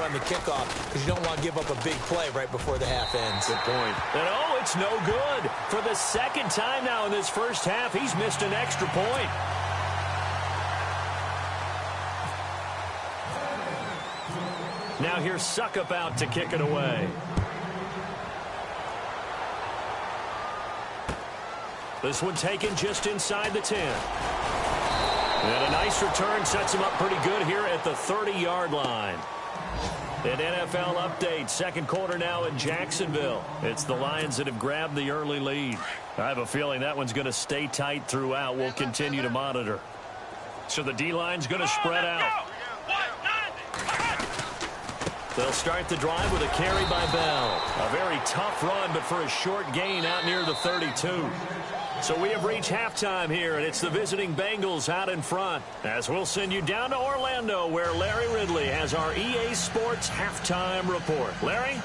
run the kickoff because you don't want to give up a big play right before the half ends. Good point. And, oh, it's no good. For the second time now in this first half, he's missed an extra point. Now here's Suckup out to kick it away. This one taken just inside the 10. And a nice return sets him up pretty good here at the 30-yard line. An NFL update, second quarter now in Jacksonville. It's the Lions that have grabbed the early lead. I have a feeling that one's going to stay tight throughout. We'll continue to monitor. So the D-line's going to spread out. They'll start the drive with a carry by Bell. A very tough run, but for a short gain out near the 32. So we have reached halftime here, and it's the visiting Bengals out in front. As we'll send you down to Orlando, where Larry Ridley has our EA Sports halftime report. Larry?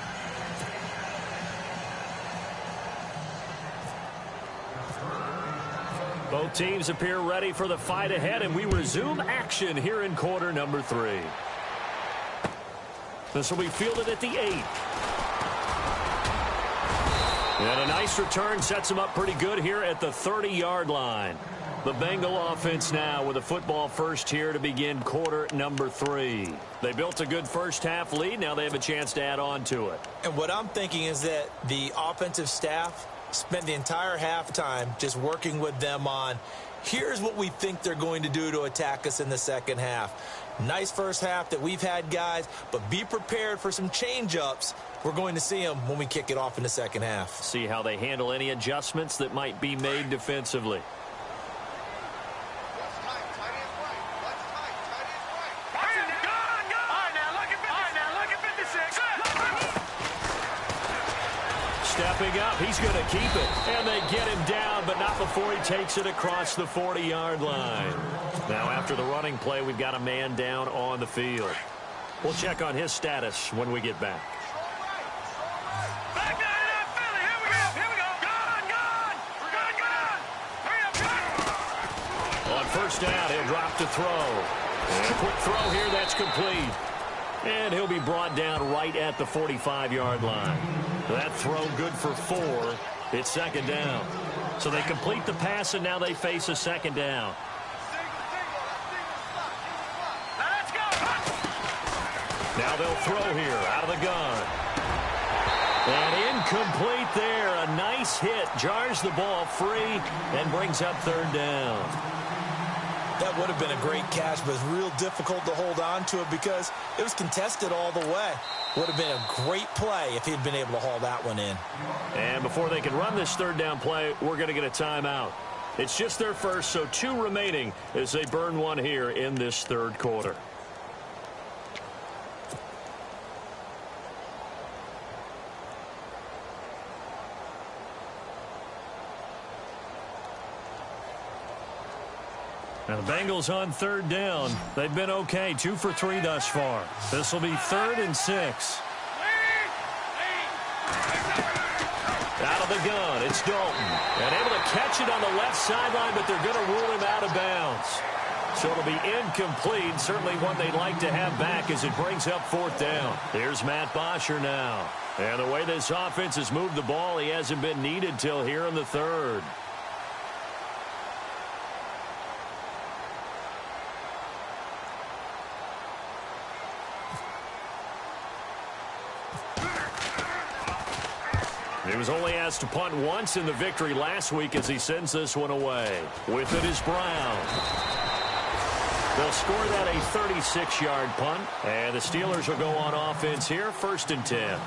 Both teams appear ready for the fight ahead, and we resume action here in quarter number 3. This will be fielded at the 8. And a nice return sets him up pretty good here at the 30-yard line. The Bengal offense now with a football first here to begin quarter number 3. They built a good first half lead. Now they have a chance to add on to it. And what I'm thinking is that the offensive staff spent the entire halftime just working with them on, here's what we think they're going to do to attack us in the second half. Nice first half that we've had, guys, but be prepared for some change-ups. We're going to see them when we kick it off in the second half. See how they handle any adjustments that might be made defensively. Stepping up, he's going to keep it. And they get him down, but not before he takes it across the 40-yard line. Now, after the running play, we've got a man down on the field. We'll check on his status when we get back. On first down, he'll drop to throw. And a quick throw here, that's complete. And he'll be brought down right at the 45-yard line. That throw good for 4. It's second down. So they complete the pass, and now they face a second down. Now they'll throw here out of the gun. And incomplete there. A nice hit. Jars the ball free and brings up third down. That would have been a great catch, but it's real difficult to hold on to it because it was contested all the way. Would have been a great play if he'd been able to haul that one in. And before they can run this third down play, we're going to get a timeout. It's just their first, so 2 remaining as they burn one here in this third quarter. Now the Bengals on third down. They've been okay, 2 for 3 thus far. This will be 3rd and 6. Out of the gun, it's Dalton. And able to catch it on the left sideline, but they're going to rule him out of bounds. So it'll be incomplete. Certainly one they'd like to have back as it brings up 4th down. Here's Matt Bosher now. And the way this offense has moved the ball, he hasn't been needed till here in the 3rd. He was only asked to punt once in the victory last week as he sends this one away. With it is Brown. They'll score that a 36-yard punt. And the Steelers will go on offense here, 1st and 10.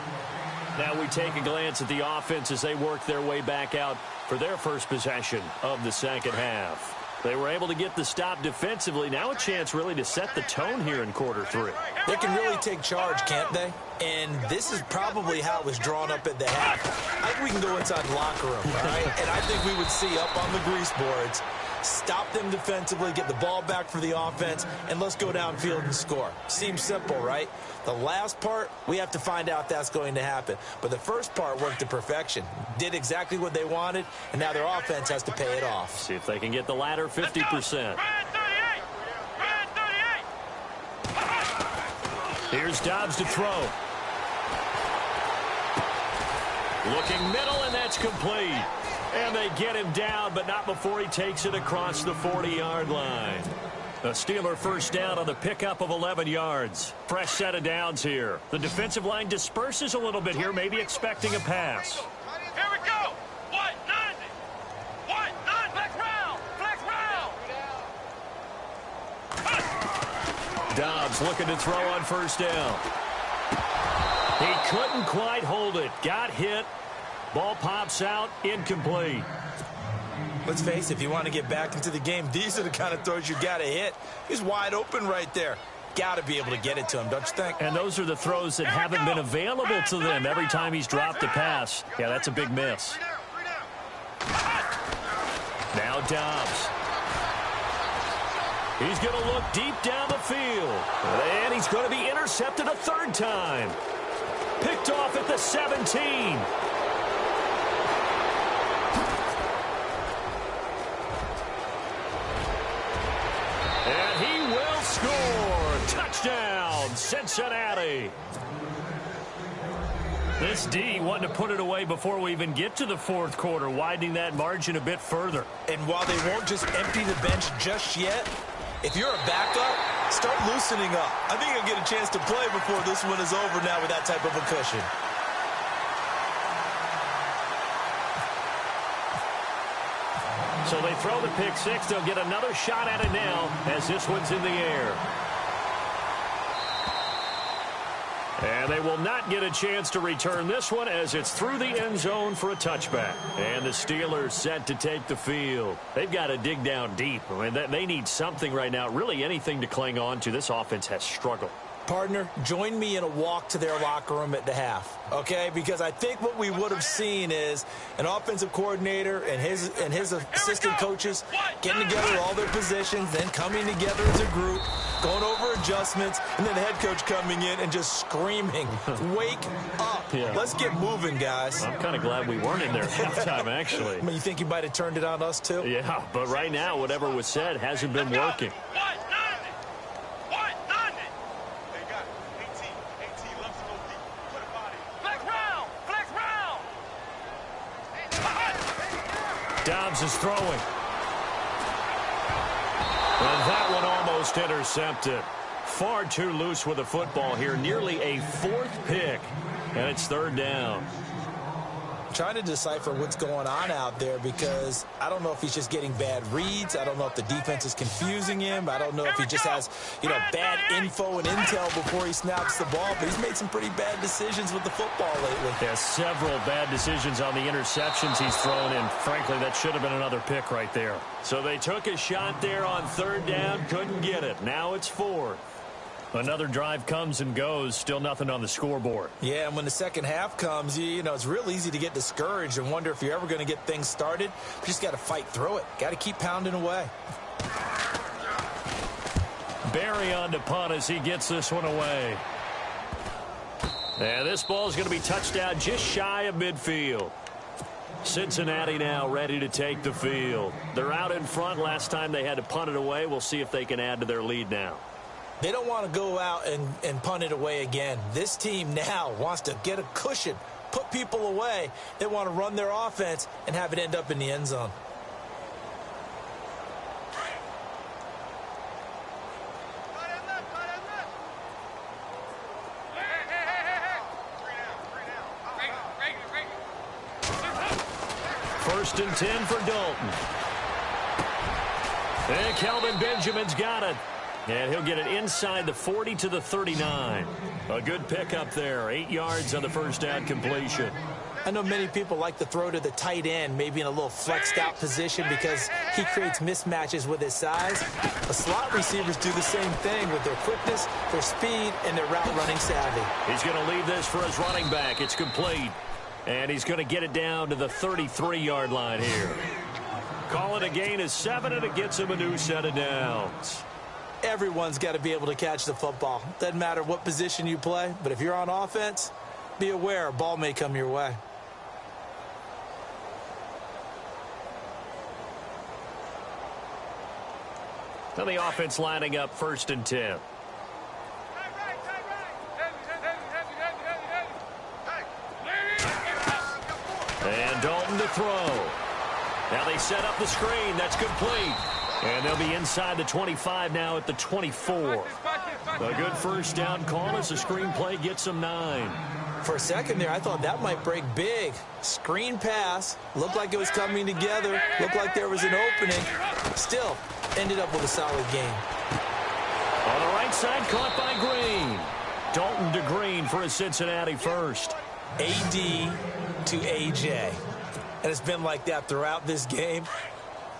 Now we take a glance at the offense as they work their way back out for their first possession of the second half. They were able to get the stop defensively. Now a chance really to set the tone here in quarter 3. They can really take charge, can't they? And this is probably how it was drawn up at the half. I think we can go inside the locker room, all right? And I think we would see up on the grease boards, stop them defensively, get the ball back for the offense, and let's go downfield and score. Seems simple, right? The last part, we have to find out that's going to happen. But the first part worked to perfection. Did exactly what they wanted, and now their offense has to pay it off. See if they can get the latter 50%. Here's Dobbs to throw. Looking middle, and that's complete. And they get him down, but not before he takes it across the 40-yard line. The Steeler first down on the pickup of 11 yards. Fresh set of downs here. The defensive line disperses a little bit here, maybe expecting a pass. Here we go. White 90. White 9. Flex round. Flex round. Dobbs looking to throw on first down. He couldn't quite hold it. Got hit. Ball pops out. Incomplete. Let's face it, if you want to get back into the game, these are the kind of throws you got to hit. He's wide open right there. Got to be able to get it to him, don't you think? And those are the throws that haven't been available to them every time he's dropped a pass. Yeah, that's a big miss. Now Dobbs. He's going to look deep down the field. And he's going to be intercepted a third time. Picked off at the 17. And he will score. Touchdown, Cincinnati. This D wanting to put it away before we even get to the fourth quarter, widening that margin a bit further. And while they won't just empty the bench just yet, if you're a backup, start loosening up. I think you'll get a chance to play before this one is over now with that type of a cushion. So they throw the pick six. They'll get another shot at it now as this one's in the air. And they will not get a chance to return this one as it's through the end zone for a touchback. And the Steelers set to take the field. They've got to dig down deep. I mean, they need something right now, really anything to cling on to. This offense has struggled. Partner, join me in a walk to their locker room at the half, okay? Because I think what we would have seen is an offensive coordinator and his assistant coaches getting together all their positions, then coming together as a group, going over adjustments, and then the head coach coming in and just screaming, wake up. Yeah. Let's get moving, guys. I'm kind of glad we weren't in there at halftime, actually. I mean, you think you might have turned it on us, too? Yeah, but right now, whatever was said hasn't been working. Dobbs is throwing. And that one almost intercepted. Far too loose with the football here. Nearly a fourth pick. And it's third down. Trying to decipher what's going on out there because I don't know if he's just getting bad reads. I don't know if the defense is confusing him. I don't know if he just has, bad info and intel before he snaps the ball. But he's made some pretty bad decisions with the football lately. Yeah, several bad decisions on the interceptions he's thrown, and frankly, that should have been another pick right there. So they took a shot there on third down, couldn't get it. Now it's fourth. Another drive comes and goes, still nothing on the scoreboard. Yeah, and when the second half comes, it's real easy to get discouraged and wonder if you're ever going to get things started. You just got to fight through it. Got to keep pounding away. Barry on to punt as he gets this one away. And this ball is going to be touched out just shy of midfield. Cincinnati now ready to take the field. They're out in front. Last time they had to punt it away. We'll see if they can add to their lead now. They don't want to go out and punt it away again. This team now wants to get a cushion, put people away. They want to run their offense and have it end up in the end zone. First and 10 for Dalton. And Kelvin Benjamin's got it. And he'll get it inside the 40 to the 39. A good pickup there. 8 yards on the first down completion. I know many people like to throw to the tight end, maybe in a little flexed out position because he creates mismatches with his size. The slot receivers do the same thing with their quickness, their speed, and their route running savvy. He's going to leave this for his running back. It's complete. And he's going to get it down to the 33-yard line here. Call it a gain of 7, and it gets him a new set of downs. Everyone's got to be able to catch the football. Doesn't matter what position you play, but if you're on offense, be aware a ball may come your way. Now the offense lining up first and 10. And Dalton to throw. Now they set up the screen. That's complete. And they'll be inside the 25 now at the 24. A good first down call as the screenplay gets them 9. For a second there, I thought that might break big. Screen pass. Looked like it was coming together. Looked like there was an opening. Still, ended up with a solid game. On the right side, caught by Green. Dalton to Green for a Cincinnati first. AD to AJ. And it's been like that throughout this game.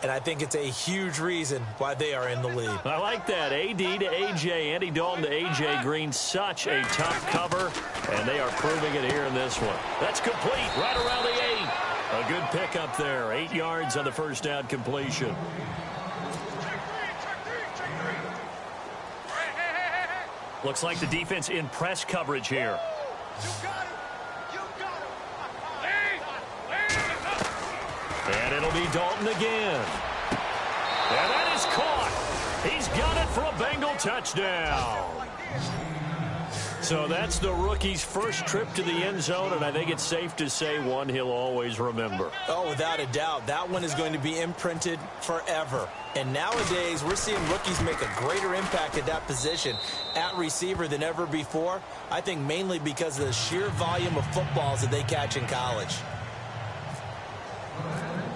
And I think it's a huge reason why they are in the lead. I like that. AD to AJ. Andy Dalton to AJ Green. Such a tough cover. And they are proving it here in this one. That's complete right around the 8. A good pickup there. 8 yards on the first down completion. Looks like the defense in press coverage here. And it'll be Dalton again. And that is caught. He's got it for a Bengal touchdown. So that's the rookie's first trip to the end zone, and I think it's safe to say one he'll always remember. Oh, without a doubt. That one is going to be imprinted forever. And nowadays, we're seeing rookies make a greater impact at that position at receiver than ever before. I think mainly because of the sheer volume of footballs that they catch in college.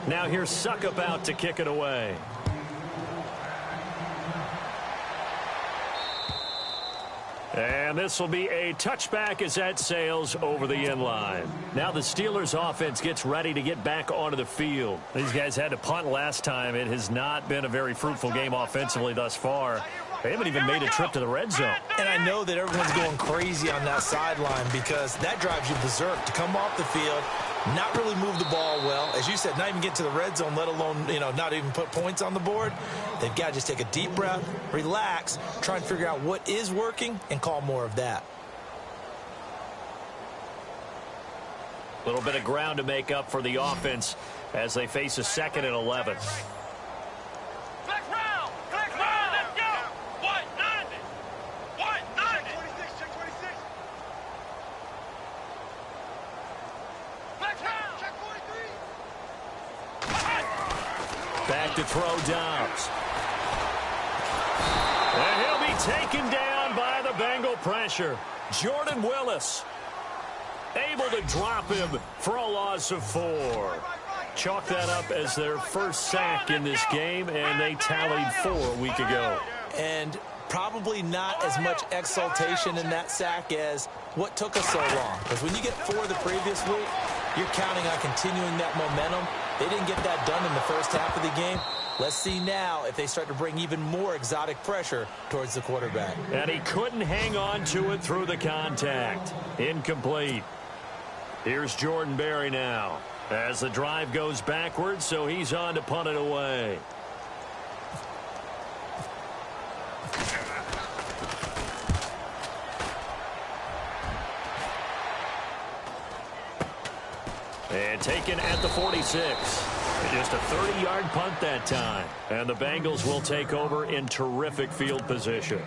Now here's Suckup out to kick it away. And this will be a touchback as that sails over the end line. Now the Steelers offense gets ready to get back onto the field. These guys had to punt last time. It has not been a very fruitful game offensively thus far. They haven't even made a trip to the red zone. And I know that everyone's going crazy on that sideline because that drives you berserk to come off the field, not really move the ball well. As you said, not even get to the red zone, let alone, not even put points on the board. They've got to just take a deep breath, relax, try and figure out what is working, and call more of that. A little bit of ground to make up for the offense as they face a 2nd and 11. Back to throw Dobbs. And he'll be taken down by the Bengal pressure. Jordan Willis able to drop him for a loss of 4. Chalk that up as their first sack in this game, and they tallied 4 a week ago. And probably not as much exultation in that sack as what took us so long. Because when you get 4 the previous week, you're counting on continuing that momentum. They didn't get that done in the first half of the game. Let's see now if they start to bring even more exotic pressure towards the quarterback. And he couldn't hang on to it through the contact. Incomplete. Here's Jordan Berry now as the drive goes backwards, so he's on to punt it away. And taken at the 46. Just a 30-yard punt that time. And the Bengals will take over in terrific field position.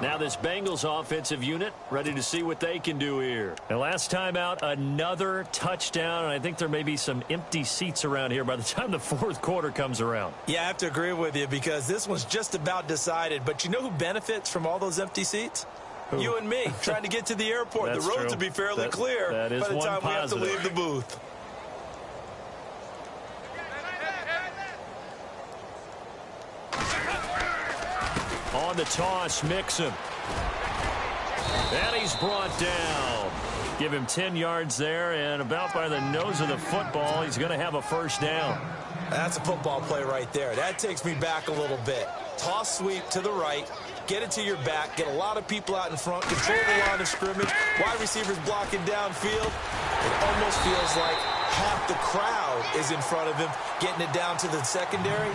Now this Bengals offensive unit ready to see what they can do here. And last time out, another touchdown. And I think there may be some empty seats around here by the time the 4th quarter comes around. Yeah, I have to agree with you because this one's just about decided. But you know who benefits from all those empty seats? Who? You and me, trying to get to the airport. The roads will be fairly clear by the time we have to leave the booth. On the toss, Mixon. And he's brought down. Give him 10 yards there, and about by the nose of the football, he's going to have a first down. That's a football play right there. That takes me back a little bit. Toss sweep to the right, get it to your back, get a lot of people out in front, control the line of scrimmage, wide receivers blocking downfield. It almost feels like half the crowd is in front of him, getting it down to the secondary.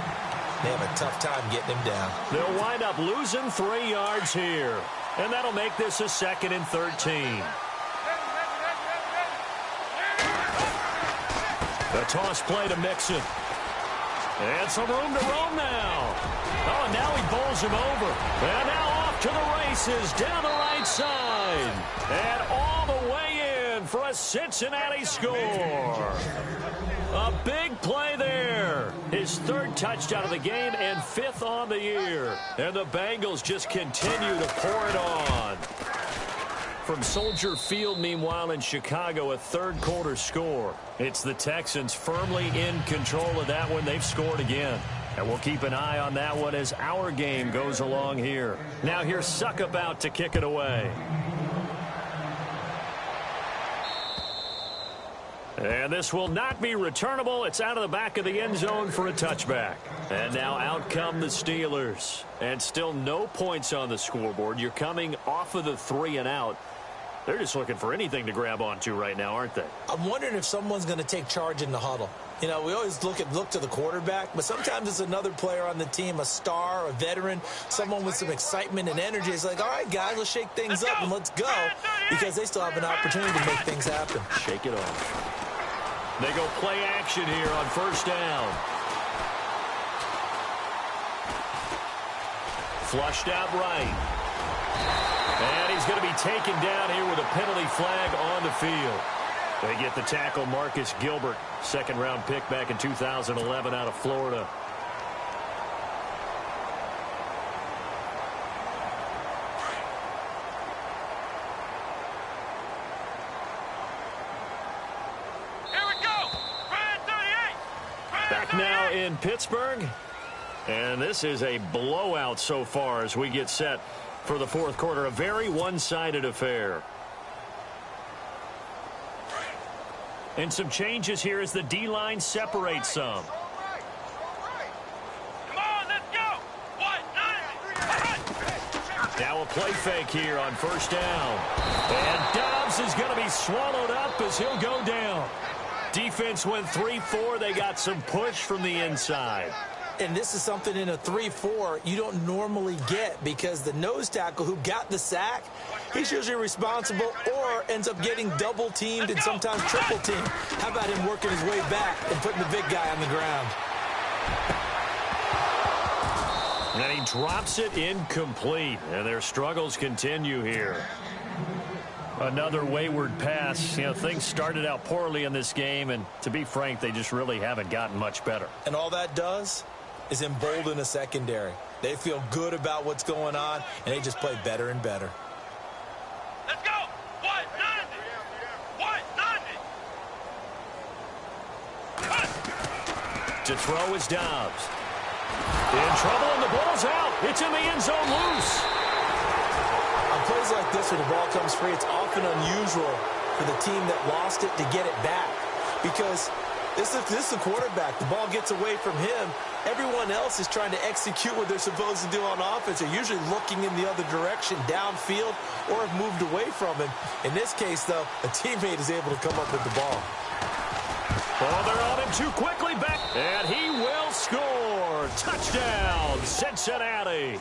They have a tough time getting him down. They'll wind up losing 3 yards here. And that'll make this a 2nd and 13. The toss play to Mixon. And some room to roam now. Oh, and now he bowls him over. And now off to the races down the right side. And all the way in for a Cincinnati score. A big play there. His third touchdown of the game and fifth on the year. And the Bengals just continue to pour it on. From Soldier Field, meanwhile, in Chicago, a third-quarter score. It's the Texans firmly in control of that one. They've scored again. And we'll keep an eye on that one as our game goes along here. Now here's Suckabout to kick it away. And this will not be returnable. It's out of the back of the end zone for a touchback. And now out come the Steelers. And still no points on the scoreboard. You're coming off of the 3 and out. They're just looking for anything to grab onto right now, aren't they? I'm wondering if someone's going to take charge in the huddle. You know, we always look to the quarterback, but sometimes it's another player on the team, a star, a veteran, someone with some excitement and energy. It's like, all right, guys, let's shake things up and let's go, because they still have an opportunity to make things happen. Shake it off. They go play action here on first down. Flushed out right. And he's going to be taken down here with a penalty flag on the field. They get the tackle, Marcus Gilbert, second-round pick back in 2011 out of Florida. Back now in Pittsburgh. And this is a blowout so far as we get set for the fourth quarter. A very one-sided affair. And some changes here as the D-line separates some. Come on, let's go. Now a play fake here on first down. And Dobbs is going to be swallowed up as he'll go down. Defense went 3-4. They got some push from the inside. And this is something in a 3-4 you don't normally get, because the nose tackle who got the sack, he's usually responsible or ends up getting double-teamed and sometimes triple-teamed. How about him working his way back and putting the big guy on the ground? And he drops it incomplete, and their struggles continue here. Another wayward pass. You know, things started out poorly in this game, and to be frank, they just really haven't gotten much better. And all that does is embolden a secondary. They feel good about what's going on, and they just play better and better. Let's go. 190. 190. To throw is Dobbs. In trouble, and the ball's out. It's in the end zone loose. On plays like this where the ball comes free, it's often unusual for the team that lost it to get it back, because this is the quarterback. The ball gets away from him. Everyone else is trying to execute what they're supposed to do on offense. They're usually looking in the other direction, downfield, or have moved away from him. In this case, though, a teammate is able to come up with the ball. Oh, they're on him too quickly back, and he will score. Touchdown, Cincinnati.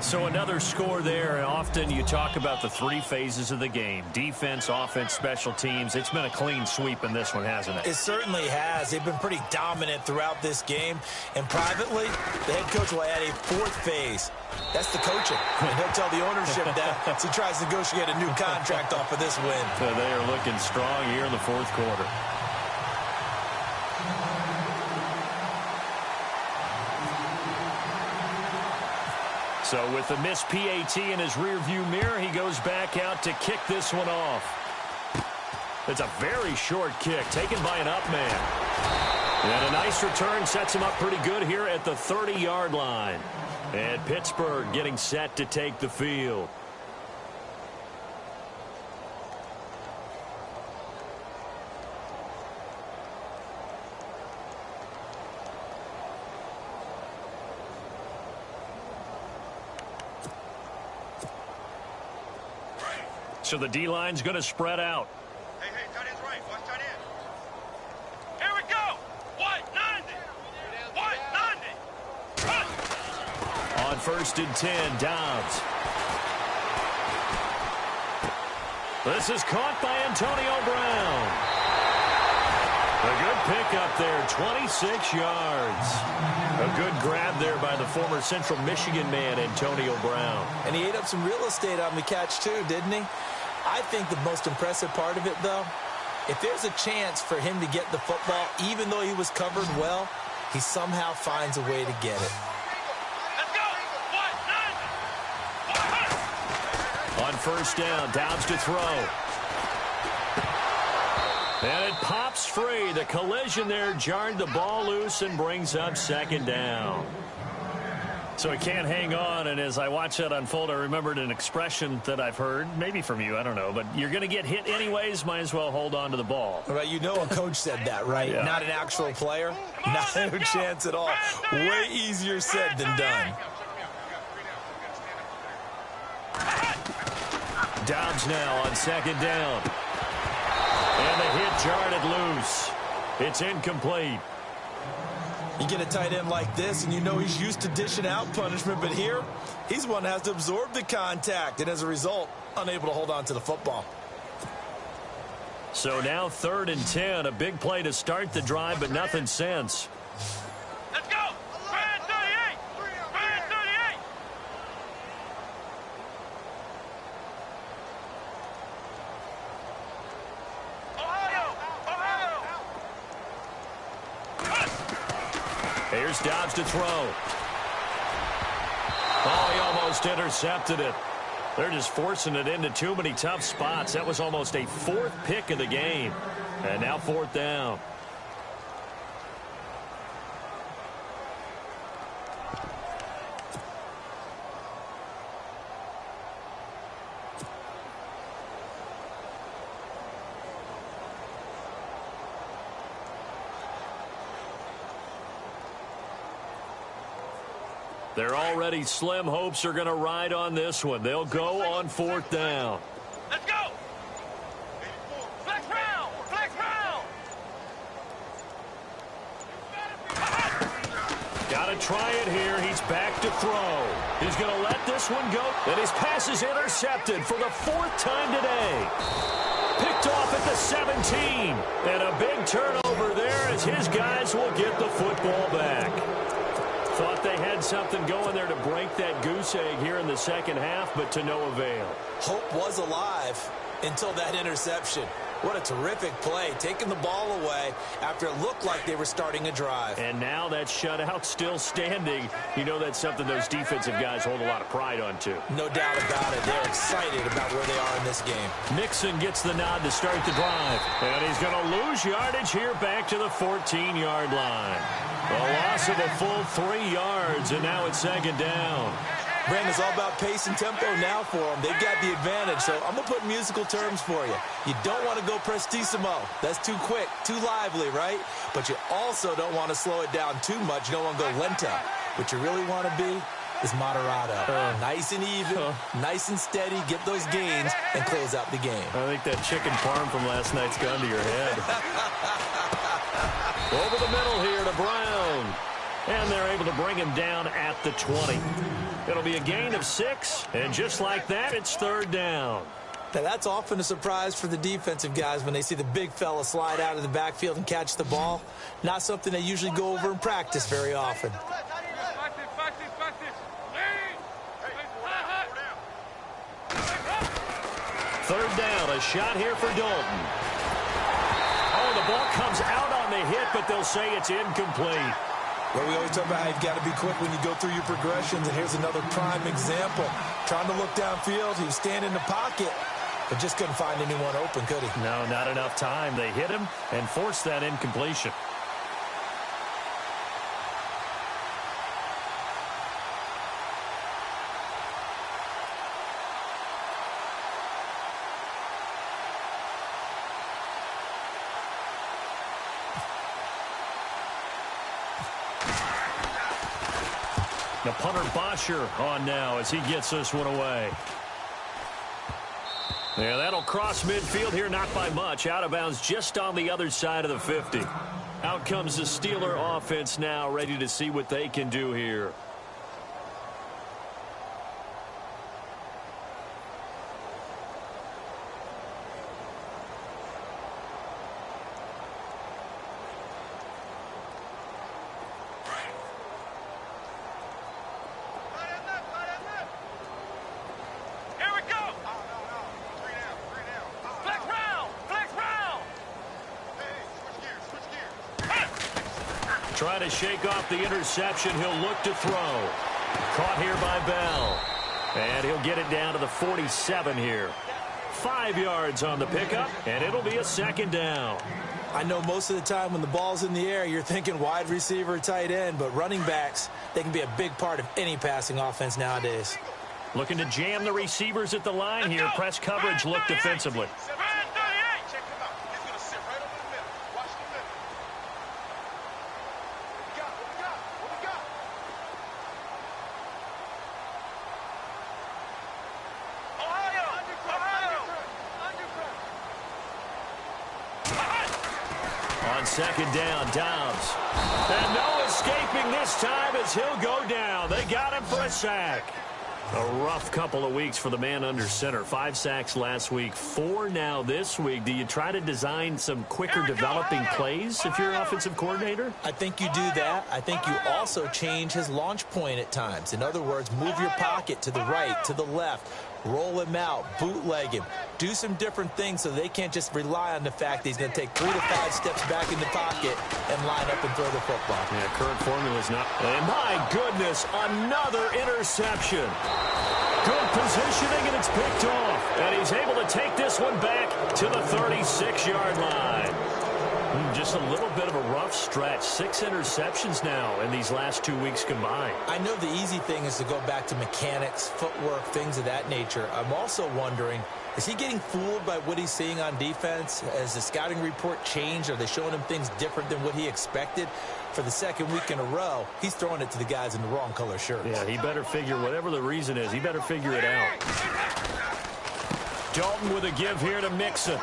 So another score there. Often you talk about the three phases of the game: defense, offense, special teams. It's been a clean sweep in this one, hasn't it? It certainly has. They've been pretty dominant throughout this game. And privately, the head coach will add a fourth phase. That's the coaching. And he'll tell the ownership that as he tries to negotiate a new contract off of this win. So they are looking strong here in the fourth quarter. So with the missed PAT in his rearview mirror, he goes back out to kick this one off. It's a very short kick taken by an up man. And a nice return sets him up pretty good here at the 30-yard line. And Pittsburgh getting set to take the field. So the D-line's going to spread out. Hey, tight end's right. Watch tight end. Here we go. 190. 190. On 1st and 10, Dobbs. This is caught by Antonio Brown. A good pickup there, 26 yards. A good grab there by the former Central Michigan man, Antonio Brown. And he ate up some real estate on the catch, too, didn't he? I think the most impressive part of it, though, if there's a chance for him to get the football, even though he was covered well, he somehow finds a way to get it. Let's go. 1, 9. On first down, Dobbs to throw. And it pops free. The collision there jarred the ball loose and brings up second down. So he can't hang on, and as I watch that unfold, I remembered an expression that I've heard, maybe from you, I don't know, but you're going to get hit anyways, might as well hold on to the ball. Right, you know a coach said that, right? Yeah. Not an actual player. Not a chance at all. Way easier said than done. Dobbs now on second down. And the hit jarred it loose. It's incomplete. You get a tight end like this, and you know he's used to dishing out punishment, but here, he's one that has to absorb the contact, and as a result, unable to hold on to the football. So now 3rd and 10, a big play to start the drive, but nothing since. Let's go. 38. 38. Ohio. Here's Dobbs to throw. Oh, he almost intercepted it. They're just forcing it into too many tough spots. That was almost a 4th pick of the game. And now 4th down. Their already slim hopes are going to ride on this one. They'll go on 4th down. Let's go. Flex round. Flex round. Got to try it here. He's back to throw. He's going to let this one go. And his pass is intercepted for the 4th time today. Picked off at the 17. And a big turnover there as his guys will get the football back. Thought they had something going there to break that goose egg here in the second half, but to no avail. Hope was alive until that interception. What a terrific play, taking the ball away after it looked like they were starting a drive. And now that shutout still standing. You know that's something those defensive guys hold a lot of pride on, too. No doubt about it. They're excited about where they are in this game. Mixon gets the nod to start the drive. And he's going to lose yardage here back to the 14-yard line. A loss of a full 3 yards, and now it's second down. Brandon, it's all about pace and tempo now for them. They've got the advantage, so I'm going to put musical terms for you. You don't want to go prestissimo. That's too quick, too lively, right? But you also don't want to slow it down too much. You don't want to go lento. What you really want to be is moderato. Nice and even, nice and steady, get those gains, and close out the game. I think that chicken parm from last night's gone to your head. Over the middle here to Brown. And they're able to bring him down at the 20. It'll be a gain of 6, and just like that, it's 3rd down. Now, that's often a surprise for the defensive guys when they see the big fella slide out of the backfield and catch the ball. Not something they usually go over in practice very often. Third down, a shot here for Dalton. Oh, the ball comes out on the hit, but they'll say it's incomplete. Well, we always talk about how you've got to be quick when you go through your progressions, and here's another prime example. Trying to look downfield, he was standing in the pocket, but just couldn't find anyone open, could he? No, not enough time. They hit him and forced that incompletion. The punter Bosher on now as he gets this one away. Yeah, that'll cross midfield here, not by much. Out of bounds just on the other side of the 50. Out comes the Steeler offense now, ready to see what they can do here. Trying to shake off the interception. He'll look to throw. Caught here by Bell. And he'll get it down to the 47 here. 5 yards on the pickup, and it'll be a second down. I know most of the time when the ball's in the air, you're thinking wide receiver, tight end, but running backs, they can be a big part of any passing offense nowadays. Looking to jam the receivers at the line here. Press coverage look defensively. On second down, Dobbs. And no escaping this time as he'll go down. They got him for a sack. A rough couple of weeks for the man under center. 5 sacks last week, 4 now this week. Do you try to design some quicker developing plays if you're an offensive coordinator? I think you do that. I think you also change his launch point at times. In other words, move your pocket to the right, to the left. Roll him out, bootleg him, do some different things so they can't just rely on the fact that he's going to take 3 to 5 steps back in the pocket and line up and throw the football. Yeah, current formula is not. And my goodness, another interception. Good positioning, and it's picked off. And he's able to take this one back to the 36-yard line. Just a little bit of a rough stretch. 6 interceptions now in these last 2 weeks combined. I know the easy thing is to go back to mechanics, footwork, things of that nature. I'm also wondering, is he getting fooled by what he's seeing on defense? Has the scouting report changed? Are they showing him things different than what he expected? For the second week in a row, he's throwing it to the guys in the wrong color shirts. Yeah, he better figure, whatever the reason is, he better figure it out. Dalton with a give here to Mixon.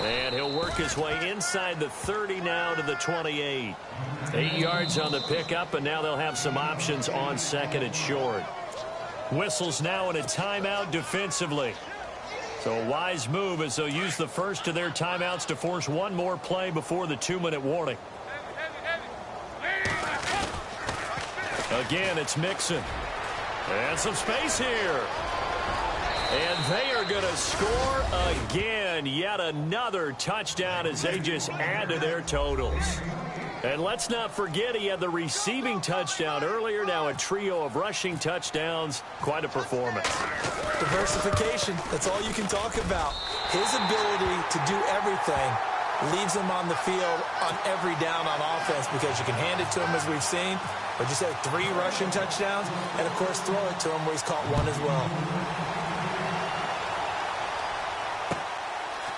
And he'll work his way inside the 30 now to the 28. 8 yards on the pickup, and now they'll have some options on second and short. Whistles now in a timeout defensively. So a wise move as they'll use the first of their timeouts to force one more play before the 2-minute warning. Again, it's Mixon. And some space here. And they are going to score again. Yet another touchdown as they just add to their totals. And let's not forget he had the receiving touchdown earlier. Now a trio of rushing touchdowns. Quite a performance. Diversification. That's all you can talk about. His ability to do everything leaves him on the field on every down on offense because you can hand it to him as we've seen. But you said 3 rushing touchdowns. And, of course, throw it to him where he's caught 1 as well.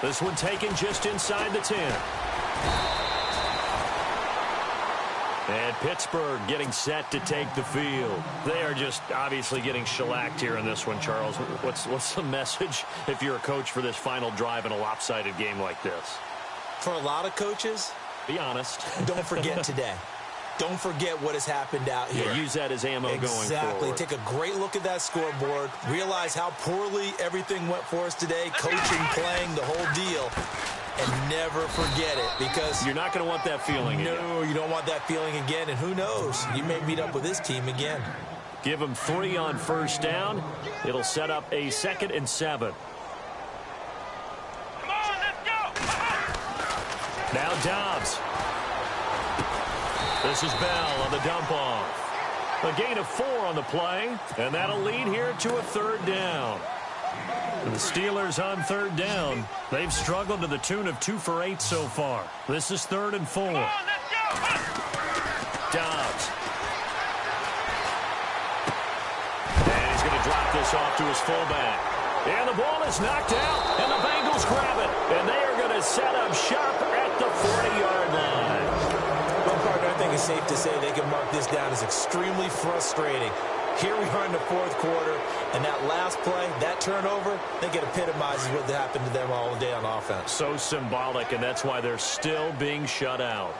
This one taken just inside the 10. And Pittsburgh getting set to take the field. They are just obviously getting shellacked here in this one, Charles. What's the message if you're a coach for this final drive in a lopsided game like this? For a lot of coaches, be honest. Don't forget today. Don't forget what has happened out here. Yeah, use that as ammo going forward. Exactly. Take a great look at that scoreboard. Realize how poorly everything went for us today. Coaching, playing, the whole deal. And never forget it because you're not going to want that feeling again. No, you don't want that feeling again. And who knows? You may meet up with this team again. Give them 3 on first down. It'll set up a 2nd and 7. Come on, let's go. Now Dobbs. This is Bell on the dump off. A gain of 4 on the play, and that'll lead here to a 3rd down. The Steelers on 3rd down. They've struggled to the tune of 2 for 8 so far. This is 3rd and 4. Come on, let's go. Dobbs. And he's going to drop this off to his fullback. And the ball is knocked out, and the Bengals grab it. And they are going to set up shop at the 40-yard line. I think it's safe to say they can mark this down as extremely frustrating. Here we are in the 4th quarter, and that last play, that turnover, I think it epitomizes what happened to them all day on offense. So symbolic, and that's why they're still being shut out.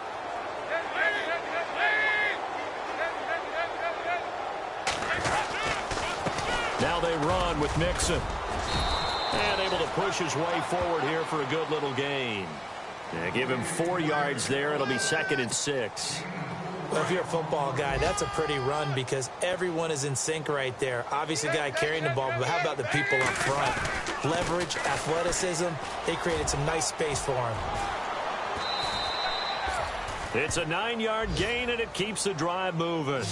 Now they run with Mixon. And able to push his way forward here for a good little gain. Yeah, give him 4 yards there. It'll be 2nd and 6. Well, if you're a football guy, that's a pretty run because everyone is in sync right there. Obviously, the guy carrying the ball, but how about the people up front? Leverage, athleticism, they created some nice space for him. It's a 9-yard gain, and it keeps the drive moving.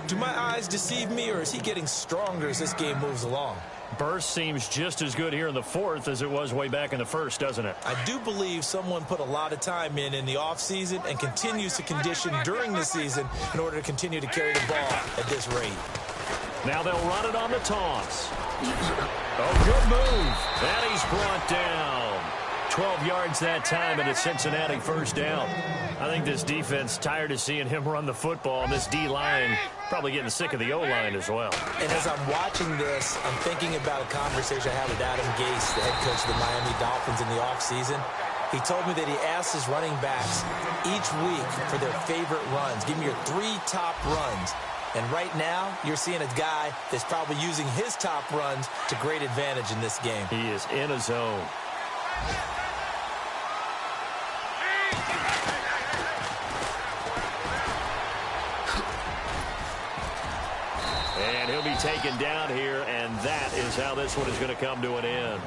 Do my eyes deceive me, or is he getting stronger as this game moves along? Burst seems just as good here in the fourth as it was way back in the first, doesn't it? I do believe someone put a lot of time in the offseason and continues to condition during the season in order to continue to carry the ball at this rate. Now they'll run it on the toss. Oh, good move. And he's brought down. 12 yards that time, and a Cincinnati first down. I think this defense tired of seeing him run the football, and this D-line probably getting sick of the O-line as well. And as I'm watching this, I'm thinking about a conversation I had with Adam Gase, the head coach of the Miami Dolphins, in the offseason. He told me that he asked his running backs each week for their favorite runs. Give me your 3 top runs. And right now, you're seeing a guy that's probably using his top runs to great advantage in this game. He is in a zone. And he'll be taken down here, and that is how this one is going to come to an end.